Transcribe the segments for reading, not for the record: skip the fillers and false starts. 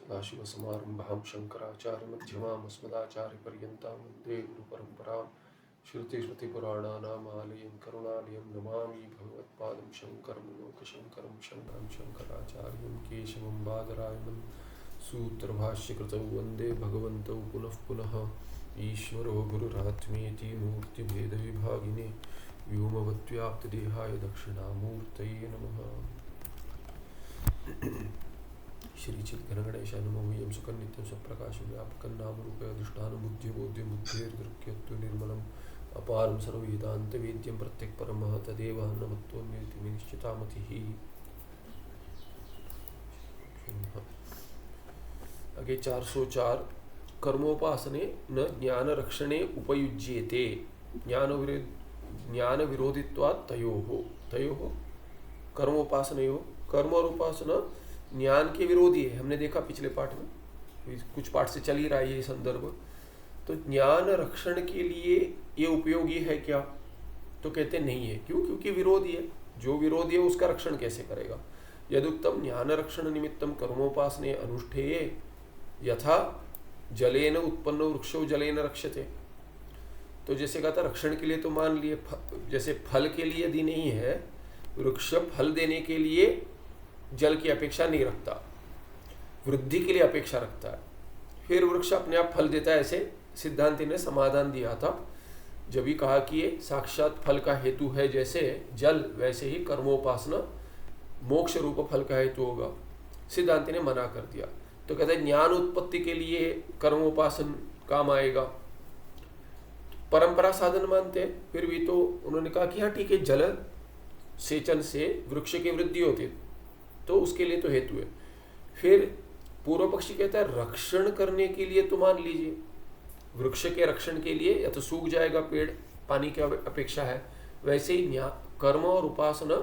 सदाशिवसमारम्भां शङ्कराचार्यमध्यमाम् अस्मदाचार्यपर्यन्तां वन्दे गुरुपरम्परां श्रुतिस्मृतिपुराणानाम् आलयं करुणालयं नमामि भगवत्पादं शङ्करं लोकशङ्करं शङ्करं शङ्कराचार्यं केशवं बादरायणं सूत्रभाष्यकृतौ वन्दे भगवन्तौ पुनः पुनः ईश्वरो गुरुरात्मेति मूर्तिभेदविभागिने व्योमवद्व्याप्तदेहाय दक्षिणामूर्तये नमः। श्रीचिद्घनगणेशाय नमो मह्यं सुखं नित्यं स्वप्रकाशं व्यापकं नामरूपे अधिष्ठानबुद्धिबोध्यं बुद्धिर्गृह्यत्व निर्मलम् अपारं सर्ववेदान्तवेद्यं प्रत्यक्परमः तदेव अन्नमत्वमेति निश्चितामतिः। आगे 404 कर्मोपासने न ज्ञानरक्षणे उपयुज्येते ज्ञान विरोधित्वात् तयोः कर्मोपासनयोः। कर्म और उपासना ज्ञान के विरोधी है, हमने देखा पिछले पाठ में, कुछ पाठ से चल ही रहा है ये संदर्भ। तो ज्ञान रक्षण के लिए ये उपयोगी है क्या? तो कहते नहीं है। क्यों? क्योंकि विरोधी है। जो विरोधी है उसका रक्षण कैसे करेगा? यदुक्तम ज्ञान रक्षण निमित्तम कर्मोपासने अनुष्ठेये यथा जलेन उत्पन्न वृक्षो जलेन रक्षते। तो जैसे कहा था रक्षण के लिए, तो मान लिए जैसे फल के लिए यदि नहीं है, वृक्ष फल देने के लिए जल की अपेक्षा नहीं रखता, वृद्धि के लिए अपेक्षा रखता है, फिर वृक्ष अपने आप फल देता है। ऐसे सिद्धांति ने समाधान दिया था जब भी कहा कि ये साक्षात फल का हेतु है, जैसे जल वैसे ही कर्मोपासना मोक्ष रूप फल का हेतु होगा। सिद्धांति ने मना कर दिया। तो कहते हैं ज्ञान उत्पत्ति के लिए कर्मोपासन काम आएगा। परंपरा साधन मानते हैं, फिर भी तो उन्होंने कहा कि हाँ ठीक है, जल सेचन से वृक्ष की वृद्धि होती है तो उसके लिए तो हेतु है। फिर पूर्व पक्षी कहता है रक्षण करने के लिए तो मान लीजिए वृक्ष के रक्षण के लिए या तो सूख जाएगा पेड़, पानी की अपेक्षा है, वैसे ही कर्म और उपासना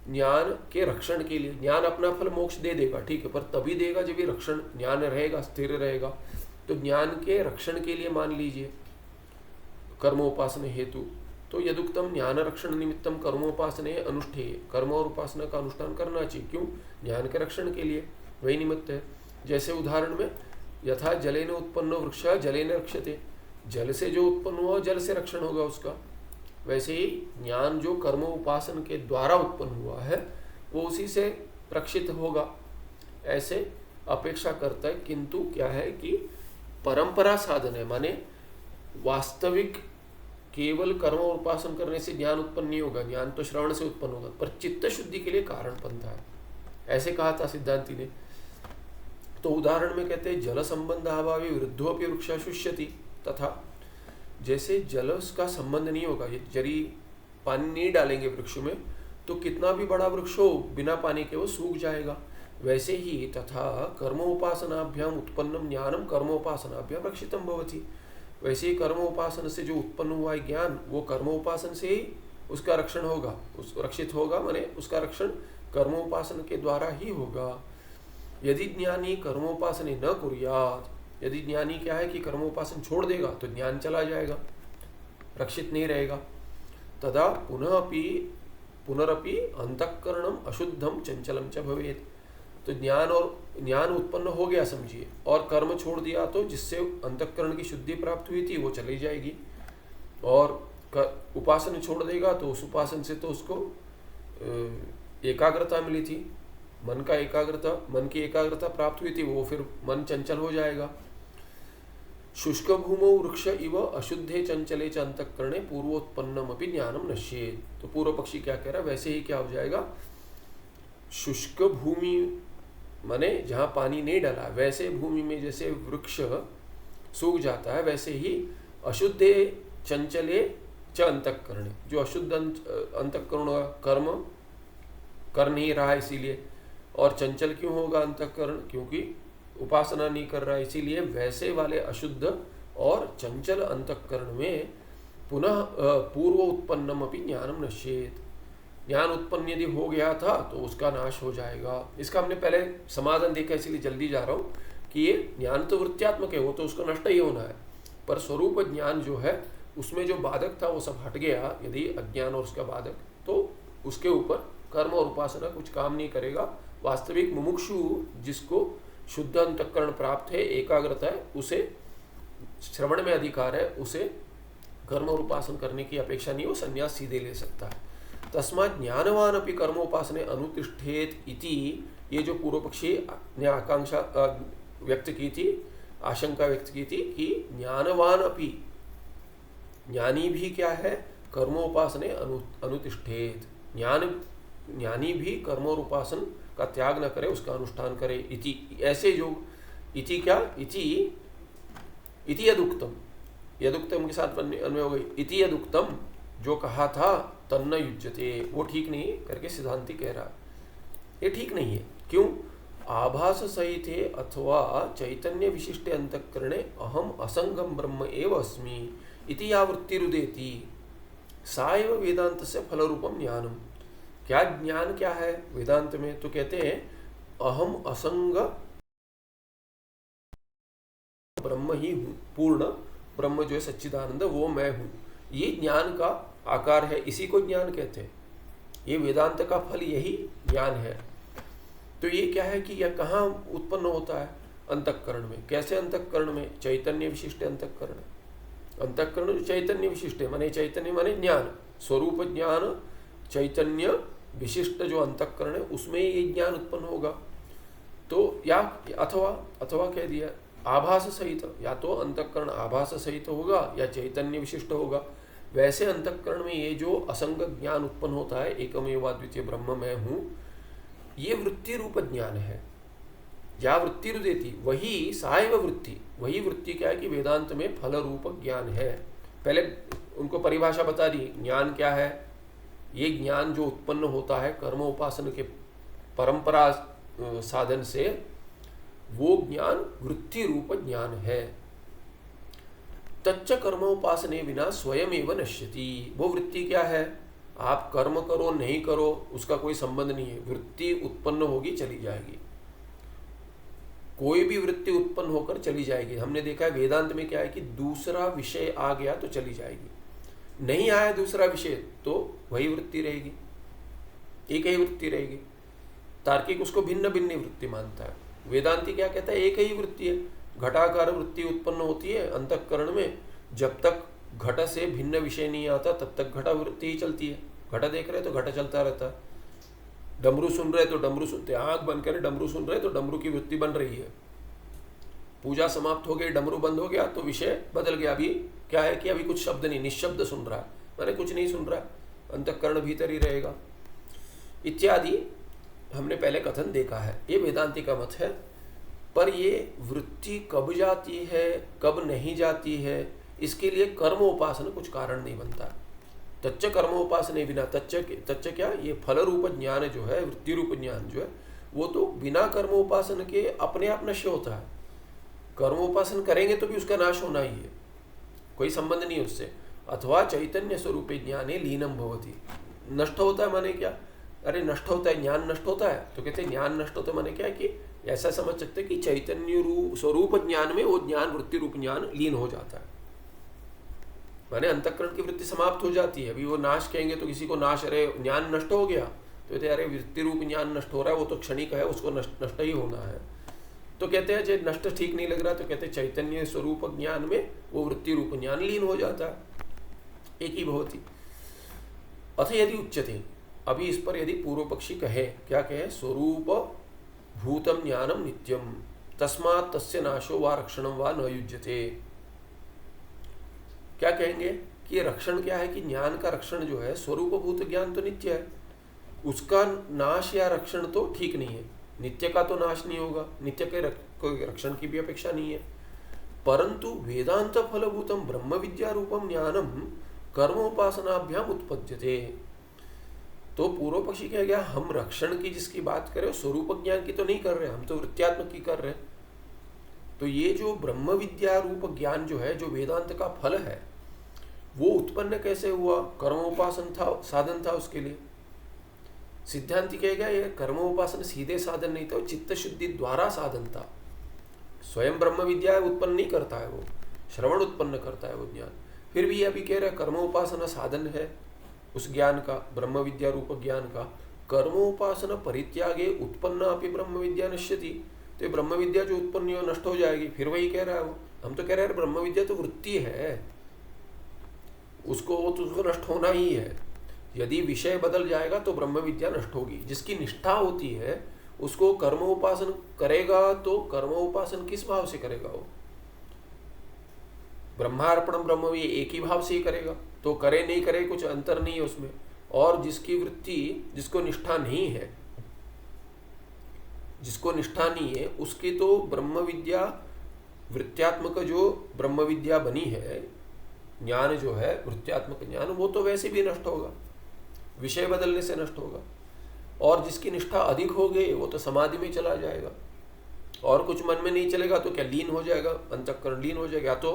ज्ञान के रक्षण के लिए। ज्ञान अपना फल मोक्ष दे देगा, ठीक है, पर तभी देगा जब ये रक्षण ज्ञान रहेगा, स्थिर रहेगा। तो ज्ञान के रक्षण के लिए मान लीजिए कर्मोपासना हेतु। तो यदुक्तम ज्ञान रक्षण निमित्तम कर्मोपासने अनुष्ठेय, कर्म और उपासना का अनुष्ठान करना चाहिए। क्यों? ज्ञान के रक्षण के लिए, वही निमित्त है। जैसे उदाहरण में यथा जलेन उत्पन्न वृक्ष जलेन रक्षते, जल से जो उत्पन्न हुआ जल से रक्षण होगा उसका। वैसे ही ज्ञान जो कर्म उपासन के द्वारा उत्पन्न हुआ है वो उसी से रक्षित होगा, ऐसे अपेक्षा करता है। किंतु क्या है कि परंपरा साधन है, माने वास्तविक केवल कर्म और उपासन करने से ज्ञान उत्पन्न नहीं होगा, ज्ञान तो श्रवण से उत्पन्न होगा, पर चित्त शुद्धि के लिए कारण बनता है, ऐसे कहा था सिद्धांति ने। तो उदाहरण में कहते हैं जल संबंध अभावे वृद्धोपि वृक्ष शुष्यति, तथा जैसे जल का संबंध नहीं होगा, यदि पानी नहीं डालेंगे वृक्ष में तो कितना भी बड़ा वृक्ष हो बिना पानी के वो सूख जाएगा। वैसे ही तथा कर्मोपासनाभ्याम उत्पन्नम ज्ञानम कर्मोपासनाभ्याम रक्षितम भवति, वैसे ही कर्मोपासन से जो उत्पन्न हुआ है ज्ञान वो कर्मोपासन से ही उसका रक्षण होगा, उस रक्षित होगा, माने उसका रक्षण कर्मोपासन के द्वारा ही होगा। यदि ज्ञानी कर्मोपासने न कुर्यात्, यदि ज्ञानी क्या है कि कर्मोपासन छोड़ देगा तो ज्ञान चला जाएगा, रक्षित नहीं रहेगा। तदा पुनरपि अंतःकरणम अशुद्धम चंचलम च भवेत्। तो ज्ञान उत्पन्न हो गया समझिए, और कर्म छोड़ दिया तो जिससे अंतःकरण की शुद्धि प्राप्त हुई थी वो चली जाएगी, और उपासन छोड़ देगा तो उस उपासन से तो उसको एकाग्रता मिली थी, मन की एकाग्रता प्राप्त हुई थी, वो फिर मन चंचल हो जाएगा। शुष्क भूमौ वृक्ष इव अशुद्धे चंचले च अंतःकरणे पूर्वोत्पन्नम अपि ज्ञानम नश्येत्। तो पूर्व पक्षी क्या कह रहा है, वैसे ही क्या हो जाएगा, शुष्क भूमि माने जहाँ पानी नहीं डाला वैसे भूमि में जैसे वृक्ष सूख जाता है, वैसे ही अशुद्धे चंचले च अंतःकरणे, जो अशुद्ध अंतःकरण कर्म कर नहीं रहा है इसीलिए, और चंचल क्यों होगा अंतःकरण, क्योंकि उपासना नहीं कर रहा है, इसीलिए वैसे वाले अशुद्ध और चंचल अंतःकरण में पुनः पूर्व उत्पन्नम अपि ज्ञानम नश्येत्। ज्ञान उत्पन्न यदि हो गया था तो उसका नाश हो जाएगा। इसका हमने पहले समाधान देखा, इसलिए जल्दी जा रहा हूँ कि ये ज्ञान तो वृत्त्यात्मक है, वो तो उसका नष्ट ही होना है, पर स्वरूप ज्ञान जो है उसमें जो बाधक था वो सब हट गया। यदि अज्ञान और उसका बाधक, तो उसके ऊपर कर्म और उपासना कुछ काम नहीं करेगा। वास्तविक मुमुक्षु जिसको शुद्ध अंतःकरण प्राप्त है, एकाग्रता है, उसे श्रवण में अधिकार है, उसे कर्म और उपासन करने की अपेक्षा नहीं, वो संन्यास सीधे ले सकता है। तस्मात् ज्ञानवान अपि कर्मोपासने अनुतिष्ठेत इति, ये जो पूर्व पक्षी ने आकांक्षा व्यक्त की थी, आशंका व्यक्त की थी कि ज्ञानवान अपि, ज्ञानी भी क्या है, कर्मोपासने अनुतिष्ठेत, ज्ञानी भी कर्म और उपासन का त्याग न करे, उसका अनुष्ठान करे। इति, ऐसे जो इति क्या, इति यदुक्तम, यदुक्तम के साथ अन्वय हो गई। इति यदुक्तम, जो कहा था, तन्न युज्यते, वो ठीक नहीं करके सिद्धांति कह रहा, ये ठीक नहीं है। क्यों? आभास सहित है अथवा चैतन्य विशिष्ट अंतःकरणे अहम असंगम ब्रह्म एव अस्मि इति या वृत्तिरुदेति सा एव वेदांत से फलरूपम ज्ञानम। क्या ज्ञान क्या है वेदांत में? तो कहते हैं अहम असंग ब्रह्म ही हूँ, पूर्ण ब्रह्म जो है सच्चिदानंद, वो मैं हूँ। ये ज्ञान का आकार है, इसी को ज्ञान कहते हैं। ये वेदांत का फल यही ज्ञान है। तो ये क्या है कि यह कहाँ उत्पन्न होता है? अंतःकरण में। कैसे अंतःकरण में? चैतन्य विशिष्ट अंतःकरण। अंतःकरण जो चैतन्य विशिष्ट है, माने चैतन्य माने ज्ञान, स्वरूप ज्ञान, चैतन्य विशिष्ट जो अंतःकरण है उसमें ये ज्ञान उत्पन्न होगा। तो या अथवा कह दिया आभास सहित, या तो अंतःकरण आभास सहित होगा या चैतन्य विशिष्ट होगा। वैसे अंतःकरण में ये जो असंग ज्ञान उत्पन्न होता है, एकमेव अद्वितीय ब्रह्म मैं हूँ, ये वृत्ति रूप ज्ञान है। या वृत्ति रुदेती, वही सायव वृत्ति, वही वृत्ति क्या है कि वेदांत में फल रूप ज्ञान है। पहले उनको परिभाषा बता दी, ज्ञान क्या है। ये ज्ञान जो उत्पन्न होता है कर्म उपासन के परंपरा साधन से, वो ज्ञान वृत्ति रूप ज्ञान है। तच्च कर्मोपासने विना स्वयं एवं नश्यति। वो वृत्ति क्या है? आप कर्म करो नहीं करो उसका कोई संबंध नहीं है, वृत्ति उत्पन्न होगी चली जाएगी। कोई भी वृत्ति उत्पन्न होकर चली जाएगी। हमने देखा है वेदांत में क्या है कि दूसरा विषय आ गया तो चली जाएगी, नहीं आया दूसरा विषय तो वही वृत्ति रहेगी, एक ही वृत्ति रहेगी। तार्किक उसको भिन्न भिन्न वृत्ति मानता है, वेदांती क्या कहता है एक ही वृत्ति है। घटाकार वृत्ति उत्पन्न होती है अंतःकरण में, जब तक घट से भिन्न विषय नहीं आता तब तक घटा वृत्ति ही चलती है। घट देख रहे तो घट चलता रहता है, डमरू सुन रहे तो डमरू सुनते, आंख बंद करे डमरू सुन रहे तो डमरू की वृत्ति बन रही है। पूजा समाप्त हो गई, डमरू बंद हो गया तो विषय बदल गया। अभी क्या है कि अभी कुछ शब्द नहीं, निशब्द सुन रहा है, माने कुछ नहीं सुन रहा है, अंतःकरण भीतर ही रहेगा इत्यादि हमने पहले कथन देखा है। ये वेदांती का मत है। पर ये वृत्ति कब जाती है कब नहीं जाती है, इसके लिए कर्म उपासना कुछ कारण नहीं बनता। तच्च कर्म उपासना बिना, तच्च क्या, ये फल रूप ज्ञान जो है, वृत्ति रूप ज्ञान जो है, वो तो बिना कर्म उपासन के अपने आप नश्य होता है। कर्म उपासन करेंगे तो भी उसका नाश होना ही है, कोई संबंध नहीं उससे। अथवा चैतन्य स्वरूप ज्ञाने लीनम भवति, नष्ट होता है माने क्या? अरे नष्ट होता है, ज्ञान नष्ट होता है तो कहते हैं ज्ञान नष्ट होता है माने क्या है कि ऐसा समझ सकते हैं कि चैतन्य रूप स्वरूप ज्ञान में वो ज्ञान वृत्ति रूप ज्ञान लीन हो जाता है, माने अंतःकरण की वृत्ति समाप्त हो जाती है। अभी वो नाश कहेंगे तो किसी को नाश, अरे ज्ञान नष्ट हो गया तो कहते अरे वृत्ति रूप ज्ञान नष्ट हो रहा है, वो तो क्षणिक है, उसको नष्ट ही होना है। तो कहते हैं जो नष्ट ठीक नहीं लग रहा तो कहते हैं चैतन्य स्वरूप ज्ञान में वो वृत्ति रूप ज्ञान लीन हो जाता है, एक ही भवति। अथ यदि उच्यते, अभी इस पर यदि पूर्व पक्षी कहे, क्या कहे? स्वरूप भूतम ज्ञानम नित्यम तस्मात् तस्य नाशो वा रक्षणम वा न युज्यते। क्या कहेंगे कि रक्षण क्या है कि ज्ञान का रक्षण जो है, स्वरूप भूत ज्ञान तो नित्य है, उसका नाश या रक्षण तो ठीक नहीं है। नित्य का तो नाश नहीं होगा, नित्य के कोई रक्षण की भी अपेक्षा नहीं है। परंतु वेदांत फलभूतम ब्रह्म विद्या रूपम ज्ञानम कर्म उपासनाभ्याम उत्पद्यते। तो पूर्व पक्षी कह गया हम रक्षण की जिसकी बात करें स्वरूप ज्ञान की तो नहीं कर रहे, हम तो वृत्त्यात्मक की कर रहे हैं। तो ये जो ब्रह्म विद्या रूप ज्ञान जो है, जो वेदांत का फल है, वो उत्पन्न कैसे हुआ? कर्म उपासन था, साधन था उसके लिए। सिद्धांति कहेगा ये कर्म उपासन सीधे साधन नहीं था, चित्त शुद्धि द्वारा साधन था। स्वयं ब्रह्म विद्या उत्पन्न नहीं करता है, वो श्रवण उत्पन्न करता है वो ज्ञान। फिर भी अभी कह रहा है कर्म उपासना साधन है उस ज्ञान का, ब्रह्म विद्या रूप ज्ञान का। कर्म उपासना परित्यागे उत्पन्न अपि ब्रह्म विद्या नश्यति। तो ये ब्रह्म विद्या जो उत्पन्न हो नष्ट हो जाएगी। फिर वही कह रहा है वो, हम तो कह रहे हैं ब्रह्म विद्या तो वृत्ति है, उसको नष्ट होना ही है। यदि विषय बदल जाएगा तो ब्रह्म विद्या नष्ट होगी। जिसकी निष्ठा होती है उसको कर्म उपासन करेगा, तो कर्म उपासन किस भाव से करेगा वो? ब्रह्मार्पणम ब्रह्म भी एक ही भाव से ही करेगा, तो करे नहीं करे कुछ अंतर नहीं है उसमें। और जिसकी वृत्ति, जिसको निष्ठा नहीं है, जिसको निष्ठा नहीं है, उसकी तो ब्रह्म विद्या वृत्त्यात्मक जो ब्रह्म विद्या बनी है, ज्ञान जो है वृत्त्यात्मक ज्ञान, वो तो वैसे भी नष्ट होगा, विषय बदलने से नष्ट होगा। और जिसकी निष्ठा अधिक हो गई वो तो समाधि में चला जाएगा, और कुछ मन में नहीं चलेगा तो क्या लीन हो जाएगा, अंतःकरण लीन हो जाएगा। तो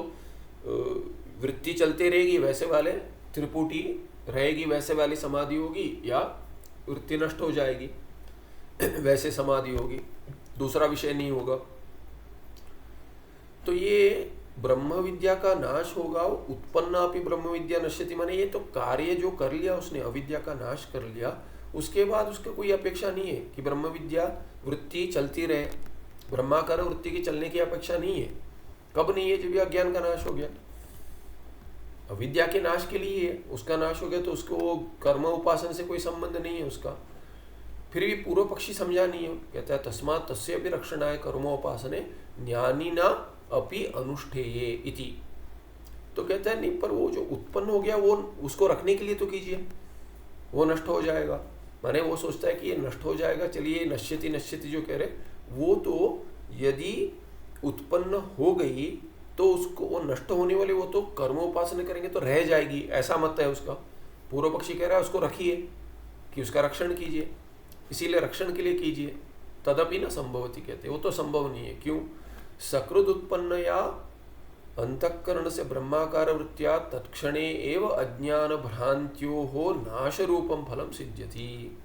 वृत्ति चलती रहेगी वैसे वाले त्रिपुटी रहेगी, वैसे वाली समाधि होगी, या वृत्ति नष्ट हो जाएगी वैसे समाधि होगी, दूसरा विषय नहीं होगा। तो ये ब्रह्म विद्या का नाश होगा, उत्पन्नापि ब्रह्म विद्या नश्यति, माने ये तो कार्य जो कर लिया उसने, अविद्या का नाश कर लिया, उसके बाद उसका कोई अपेक्षा नहीं है कि ब्रह्म विद्या वृत्ति चलती रहे। ब्रह्माकार वृत्ति की चलने की अपेक्षा नहीं है। कब नहीं है? जब अज्ञान का नाश हो गया, अविद्या के नाश के लिए है, उसका नाश हो गया तो उसको कर्म उपासन से कोई संबंध नहीं है उसका। फिर भी पूर्व पक्षी समझा नहीं है, कहता है तस्मात् तस्य अपि रक्षणाय कर्मोपासने ज्ञानिना अपि अनुष्ठेये इति। तो कहता है नहीं, पर वो जो उत्पन्न हो गया वो उसको रखने के लिए तो कीजिए, वो नष्ट हो जाएगा। माने वो सोचता है कि ये नष्ट हो जाएगा, चलिए नश्यति नश्यति जो कह रहे, वो तो यदि उत्पन्न हो गई तो उसको, वो नष्ट होने वाली, वो तो कर्मोपासना करेंगे तो रह जाएगी, ऐसा मत है उसका। पूर्व पक्षी कह रहा है उसको रखिए, कि उसका रक्षण कीजिए, इसीलिए रक्षण के लिए कीजिए। तदपि न संभवती कहते, वो तो संभव नहीं है। क्यों? सकृद उत्पन्न या अंतःकरण से ब्रह्माकार वृत्त्या तत्क्षणे एव अज्ञान भ्रांत्योः नाश रूपम फलम सिद्ध्यति।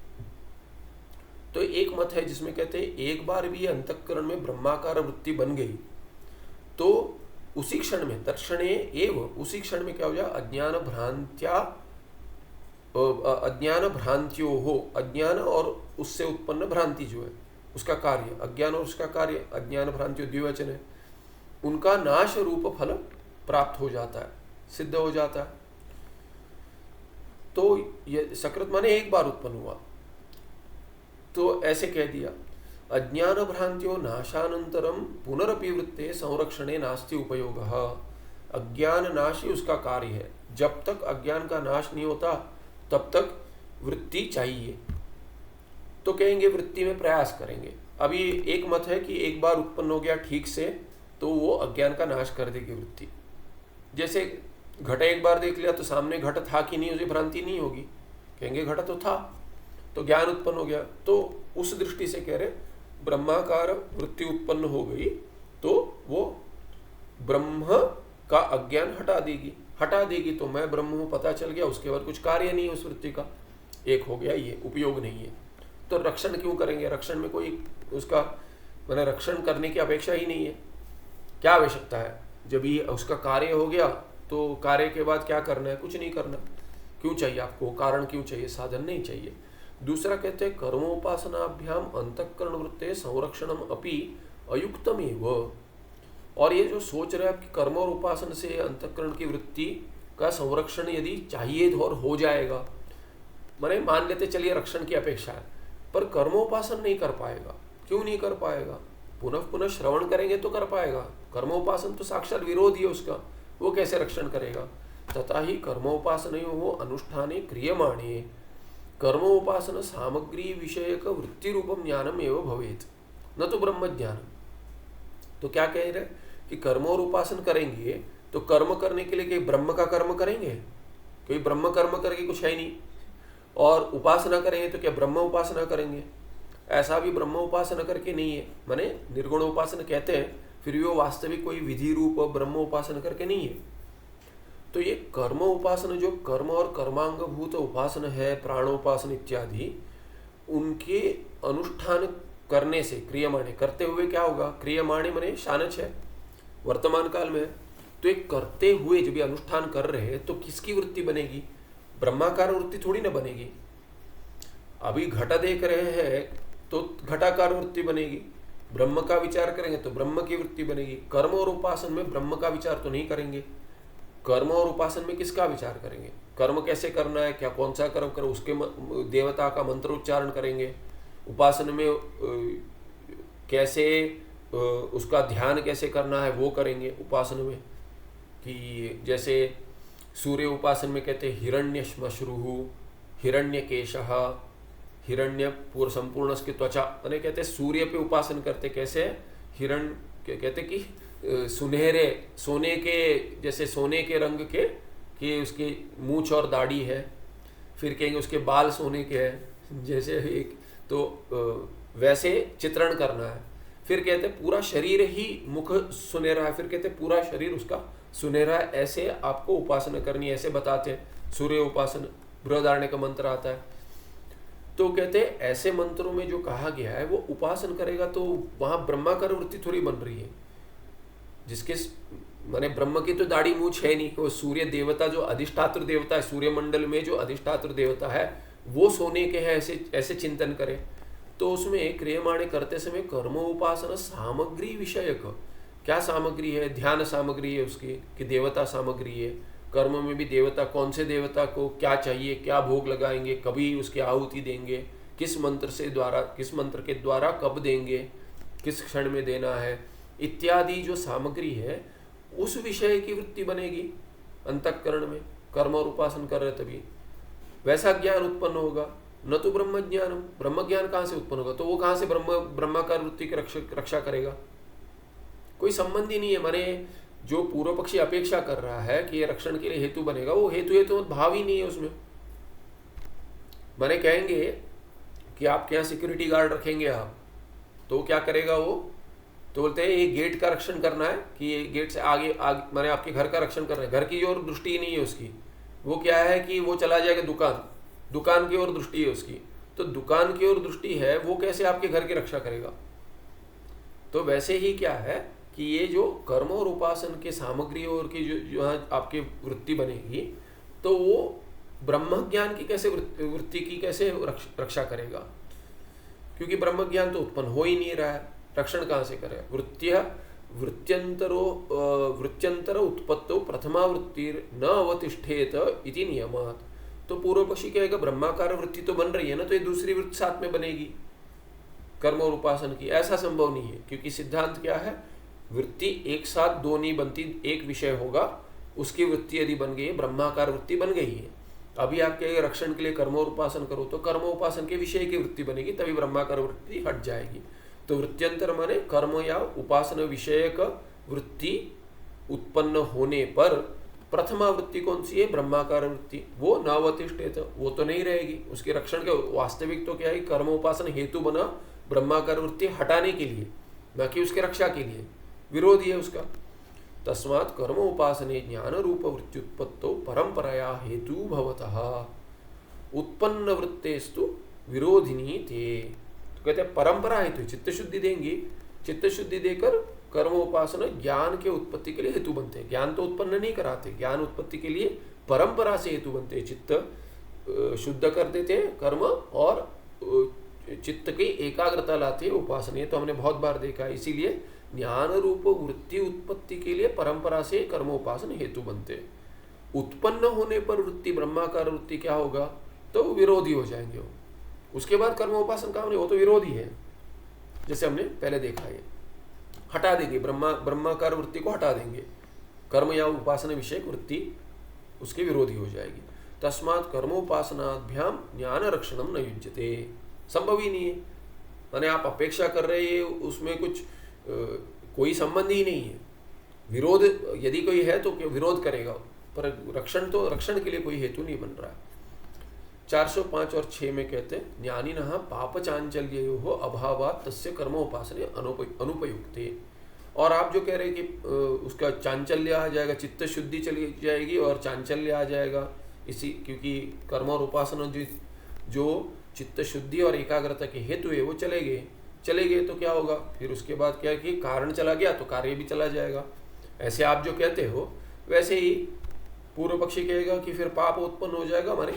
तो एक मत है जिसमें कहते हैं एक बार भी अंतःकरण में ब्रह्माकार वृत्ति बन गई तो उसी क्षण में, तत्क्षणे एव, उसी क्षण में क्या हो जाए, अज्ञान भ्रांत्योः हो, अज्ञान और उससे उत्पन्न भ्रांति जो है उसका कार्य, अज्ञान और उसका कार्य, अज्ञान भ्रांतियों द्विवचन है, उनका नाश रूप फल प्राप्त हो जाता है, सिद्ध हो जाता है। तो ये सकृत माने एक बार उत्पन्न हुआ, तो ऐसे कह दिया अज्ञान भ्रांतियों नाशानंतरम पुनरपि वृत्ते संरक्षणे नास्ति उपयोगः। अज्ञान नाश ही उसका कार्य है, जब तक अज्ञान का नाश नहीं होता तब तक वृत्ति चाहिए। तो कहेंगे वृत्ति में प्रयास करेंगे। अभी एक मत है कि एक बार उत्पन्न हो गया ठीक से तो वो अज्ञान का नाश कर देगी वृत्ति। जैसे घट एक बार देख लिया तो सामने घट था कि नहीं, उसे भ्रांति नहीं होगी, कहेंगे घट तो था, तो ज्ञान उत्पन्न हो गया। तो उस दृष्टि से कह रहे ब्रह्माकार वृत्ति उत्पन्न हो गई तो वो ब्रह्म का अज्ञान हटा देगी, तो मैं ब्रह्म हूँ पता चल गया, उसके बाद कुछ कार्य नहीं है उस वृत्ति का, एक हो गया, ये उपयोग नहीं है। तो रक्षण क्यों करेंगे? रक्षण में कोई उसका मैंने रक्षण करने की अपेक्षा ही नहीं है, क्या आवश्यकता है? जब ये उसका कार्य हो गया तो कार्य के बाद क्या करना है? कुछ नहीं करना। क्यों चाहिए आपको? कारण क्यों चाहिए? साधन नहीं चाहिए। दूसरा कहते हैं कर्मोपासनाभ्याम अंतःकरण वृत्ते संरक्षणम अपि अयुक्तमेव। और ये जो सोच रहे हैं कि कर्म और उपासन से अंतःकरण की वृत्ति का संरक्षण यदि चाहिए और हो जाएगा, माने मान लेते चलिए रक्षण की अपेक्षा है, पर कर्मोपासन नहीं कर पाएगा। क्यों नहीं कर पाएगा? पुनः पुनः श्रवण करेंगे तो कर पाएगा। कर्मोपासन तो साक्षात विरोधी है उसका, वो कैसे रक्षण करेगा? तथा ही कर्मोपासनयोः अनुष्ठाने क्रियमाणे कर्मोपासन सामग्री विषयक वृत्ति रूपम ज्ञानम एवं भवेत, न तो ब्रह्म ज्ञान। तो क्या कह रहे कि कर्म और उपासन करेंगे तो कर्म करने के लिए कि ब्रह्म का कर्म करेंगे, क्योंकि ब्रह्म कर्म करके कुछ है नहीं, और उपासना करेंगे तो क्या ब्रह्म उपासना करेंगे? ऐसा भी ब्रह्म उपासना करके नहीं है, माने निर्गुण उपासना कहते हैं, फिर भी वो वास्तविक कोई विधि रूप ब्रह्म उपासना करके नहीं है। तो ये कर्म उपासना जो कर्म और कर्मांग भूत उपासना है, प्राणोपासना इत्यादि, उनके अनुष्ठान करने से क्रियमाणे करते हुए क्या होगा? क्रियमाणे माने शानच है, वर्तमान काल में है। तो एक करते हुए जब ये अनुष्ठान कर रहे हैं तो किसकी वृत्ति बनेगी? ब्रह्माकार वृत्ति थोड़ी ना बनेगी। अभी घटा देख रहे हैं तो घटाकार वृत्ति बनेगी, ब्रह्म का विचार करेंगे तो ब्रह्म की वृत्ति बनेगी। कर्म और उपासन में ब्रह्म का विचार तो नहीं करेंगे। कर्म और उपासन में किसका विचार करेंगे? कर्म कैसे करना है, क्या कौन सा कर्म करो, उसके देवता का मंत्र उच्चारण करेंगे। उपासन में कैसे उसका ध्यान कैसे करना है वो करेंगे उपासन में। कि जैसे सूर्य उपासन में कहते हैं हिरण्य श्मश्रुहु, हिरण्य केशः, हिरण्य पूर्ण संपूर्ण उसकी त्वचा, मैंने कहते हैं सूर्य पे उपासन करते। कैसे? हिरण्य कहते कि सुनहरे सोने के, जैसे सोने के रंग के कि उसकी मूंछ और दाढ़ी है। फिर कहेंगे उसके बाल सोने के हैं, जैसे एक तो वैसे चित्रण करना है। फिर कहते हैं पूरा शरीर ही मुख सुनहरा है, फिर कहते हैं पूरा शरीर उसका सुनहरा है, ऐसे आपको उपासना करनी है, ऐसे बताते हैं। सूर्य उपासन बृहदारण्य का मंत्र आता है। तो कहते हैं ऐसे मंत्रों में जो कहा गया है वो उपासन करेगा तो वहां ब्रह्माकार वृत्ति थोड़ी बन रही है। जिसके माने ब्रह्म की तो दाढ़ी मूछ है नहीं, वो सूर्य देवता जो अधिष्ठात्र देवता है, सूर्य मंडल में जो अधिष्ठात्र देवता है वो सोने के हैं, ऐसे चिंतन करें। तो उसमें क्रियमाणे करते समय कर्म उपासना सामग्री विषयक, क्या सामग्री है? ध्यान सामग्री है उसकी, कि देवता सामग्री है। कर्म में भी देवता, कौन से देवता को क्या चाहिए, क्या भोग लगाएंगे, कभी उसकी आहुति देंगे, किस मंत्र के द्वारा कब देंगे, किस क्षण में देना है, इत्यादि जो सामग्री है उस विषय की वृत्ति बनेगी अंतःकरण में। कर्म और उपासन कर रहे तभी वैसा ज्ञान उत्पन्न होगा। न तो ब्रह्म ज्ञानम, ब्रह्म ज्ञान कहाँ से उत्पन्न होगा? तो वो कहाँ से ब्रह्माकार वृत्ति की रक्षा करेगा? कोई संबंध ही नहीं है। माने जो पूर्व पक्षी अपेक्षा कर रहा है कि ये रक्षण के लिए हेतु बनेगा, वो हेतु भाव ही नहीं है उसमें। माने कहेंगे कि आपके यहाँ सिक्योरिटी गार्ड रखेंगे आप, तो क्या करेगा वो? तो बोलते हैं ये गेट का रक्षण करना है, कि ये गेट से आगे माने आपके घर का रक्षण करना है। घर की ओर दृष्टि ही नहीं है उसकी। वो क्या है कि वो चला जाएगा दुकान की ओर दृष्टि है उसकी। तो दुकान की ओर दृष्टि है, वो कैसे आपके घर की रक्षा करेगा? तो वैसे ही क्या है कि ये जो कर्म और उपासन के सामग्री और की जो आपकी वृत्ति बनेगी, तो वो ब्रह्म ज्ञान की कैसे वृत्ति की कैसे रक्षा करेगा? क्योंकि ब्रह्म ज्ञान तो उत्पन्न हो ही नहीं रहा है, रक्षण कहाँ से करे? वृत्त्यंतर उत्पत्तो प्रथमा वृत्तिर न अवतिष्ठेत इति नियमात। तो पूर्व पक्षी कहेगा ब्रह्माकार वृत्ति तो बन रही है ना, तो ये दूसरी वृत्ति साथ में बनेगी कर्म और उपासन की। ऐसा संभव नहीं है, क्योंकि सिद्धांत क्या है? वृत्ति एक साथ दो नहीं बनती, एक विषय होगा, उसकी वृत्ति यदि बन गई है, ब्रह्माकार वृत्ति बन गई है। अभी आप कहेंगे रक्षण के लिए कर्म और उपासन करो, तो कर्म उपासन के विषय की वृत्ति बनेगी, तभी ब्रह्माकार वृत्ति हट जाएगी। तो वृत्त्यंतर माने कर्म या उपासना विषयक वृत्ति उत्पन्न होने पर प्रथमा वृत्ति कौन सी है? ब्रह्माकार वृत्ति। वो नावतिष्ठेत, वो तो नहीं रहेगी। उसके रक्षण के वास्तविक तो क्या है? कर्म उपासन हेतु बना ब्रह्माकार वृत्ति हटाने के लिए, न कि उसके रक्षा के लिए। विरोधी है उसका। तस्मात् कर्म उपासने ज्ञान रूप वृत्ति उत्पत्तो परंपराया हेतु भवतः उत्पन्न वृत्तेस्तु विरोधिनी थे। तो कहते हैं परंपरा हेतु, चित्त शुद्धि देंगी, चित्त शुद्धि देकर कर्म उपासना ज्ञान के उत्पत्ति के लिए हेतु बनते हैं। ज्ञान तो उत्पन्न नहीं कराते, ज्ञान उत्पत्ति के लिए परंपरा से हेतु बनते हैं। चित्त शुद्ध कर देते हैं कर्म, और चित्त की एकाग्रता लाते हैं उपासना। तो हमने बहुत बार देखा है। इसीलिए ज्ञान रूप वृत्ति उत्पत्ति के लिए परंपरा से कर्म उपासन हेतु बनते हैं। उत्पन्न होने पर वृत्ति ब्रह्माकार वृत्ति क्या होगा? तो विरोधी हो जाएंगे वो। उसके बाद कर्म उपासन काम नहीं, वो तो विरोधी है। जैसे हमने पहले देखा है, हटा देंगे ब्रह्माकार वृत्ति को, हटा देंगे। कर्म या उपासना विषयक वृत्ति उसके विरोधी हो जाएगी। तस्मात् कर्मोपासनाभ्याम ज्ञान रक्षणम न युज्यते, संभव ही नहीं है। माने आप अपेक्षा कर रहे हैं, उसमें कुछ कोई संबंध ही नहीं है। विरोध यदि कोई है तो विरोध करेगा, पर रक्षण के लिए कोई हेतु नहीं बन रहा है। 405 और 6 में कहते हैं ज्ञानिनः पाप चांचल्योः अभावात् तस्य कर्मोपासने अनुपयुक्ते। और आप जो कह रहे हैं कि उसका चांचल्य आ जाएगा, चित्त शुद्धि चली जाएगी और चांचल्य आ जाएगा, इसी क्योंकि कर्म और उपासना जो चित्त शुद्धि और एकाग्रता के हेतु है वो चले गए तो क्या होगा? फिर उसके बाद क्या है कि कारण चला गया तो कार्य भी चला जाएगा। ऐसे आप जो कहते हो वैसे ही पूर्व पक्षी कहेगा कि फिर पाप उत्पन्न हो जाएगा, माने